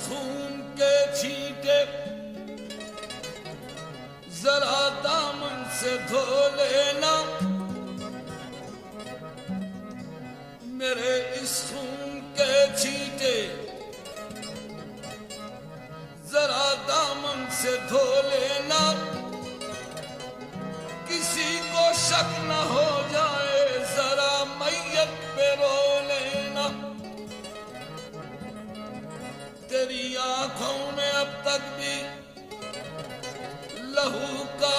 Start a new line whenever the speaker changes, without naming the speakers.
खून के छींटे जरा दामन से धो लेना, मेरे इस खून के छींटे जरा दामन से धो लेना, किसी को शक न हो जाए जरा मैयत पे रो लेना। तेरी आंखों में अब तक भी लहू का